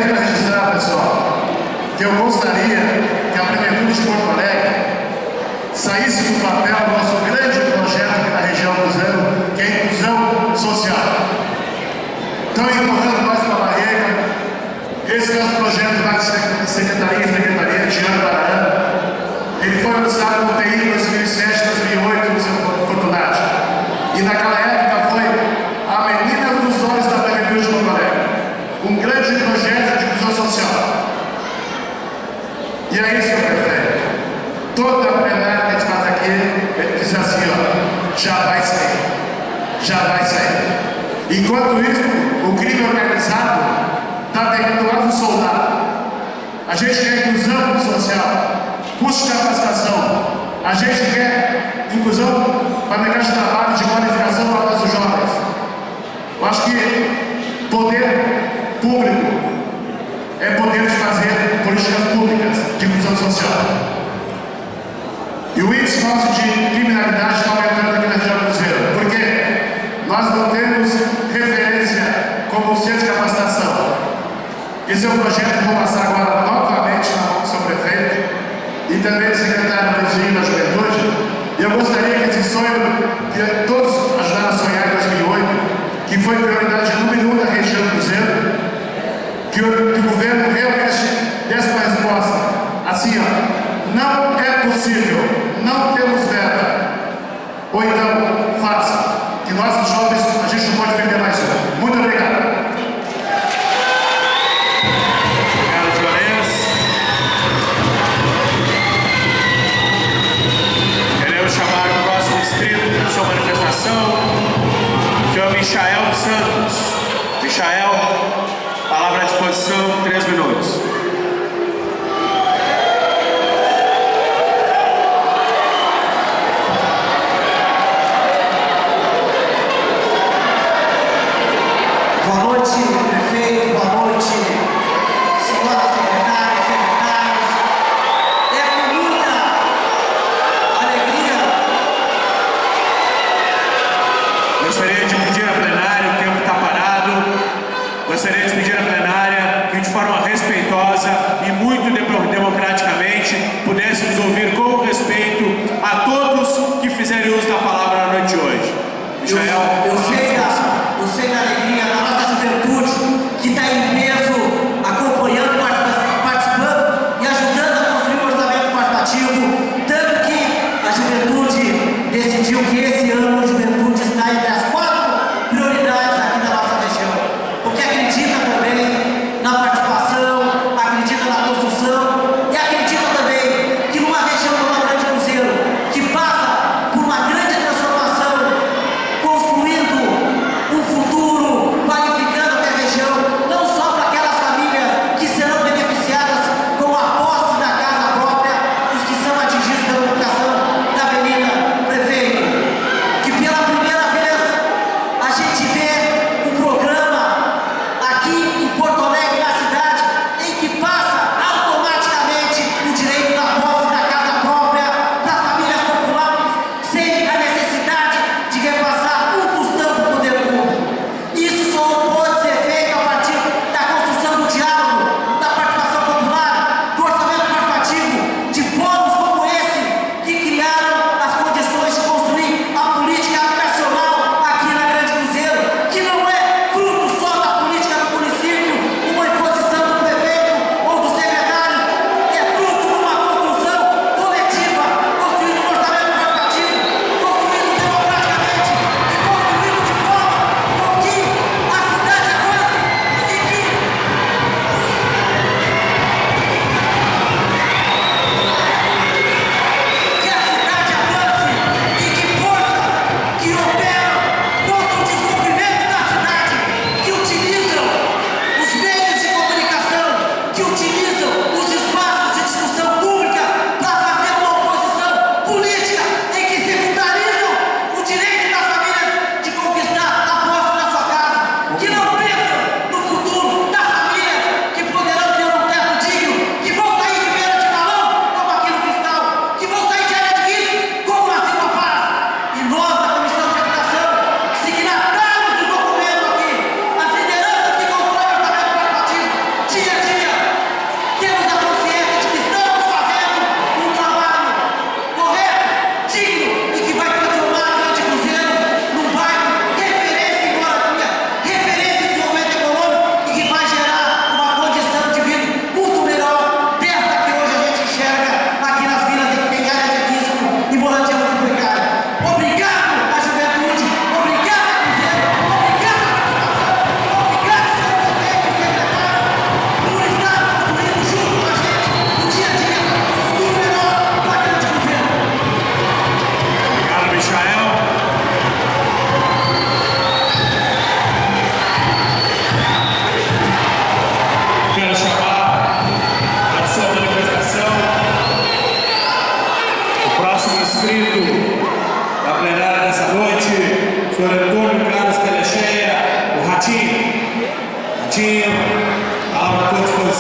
Para registrar, pessoal, que eu gostaria que a Prefeitura de Porto Alegre saísse do papel do nosso grande projeto aqui na região do Cruzeiro, que é a inclusão social. Estão empurrando nós para a barreira. Esse nosso projeto vai de secretaria em secretaria, de ano para ano. Ele foi lançado no TI em 2007, 2008, no seu Fortunati. E naquela época foi a menina dos olhos da Prefeitura de Porto Alegre. Um grande projeto de inclusão social. E aí, senhor prefeito, toda a plenária que a gente faz aqui, ele diz assim, ó, já vai sair. Já vai sair. Enquanto isso, o crime organizado está pegando lá no soldado. A gente quer inclusão social, curso de capacitação. A gente quer inclusão para mercado de trabalho, de qualificação para nossos jovens. Eu acho que poder público é poder de fazer políticas públicas de inclusão social. E o índice nosso de criminalidade está aumentando aqui na região do Cruzeiro. Por quê? Nós não temos referência como centro de capacitação. Esse é um projeto que vou passar agora novamente na mão do seu prefeito e também do secretário municipal da Juventude. E eu gostaria que esse sonho, que todos ajudaram a sonhar em 2008, que foi prioridade número 1 da região do Cruzeiro, que o governo realmente desse uma resposta. Assim, ó, não é possível, não temos verba. Ou então, faça, que nós, os jovens, a gente não pode perder mais um. Muito obrigado. Que é o Michael Santos. Michael, palavra à disposição, 3 minutos. Boa noite, prefeito, boa noite, senhora secretária, secretários. É com muita alegria. Gostaria de pedir à plenária, o tempo está parado. Gostaria de pedir à plenária que, de forma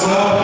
disposição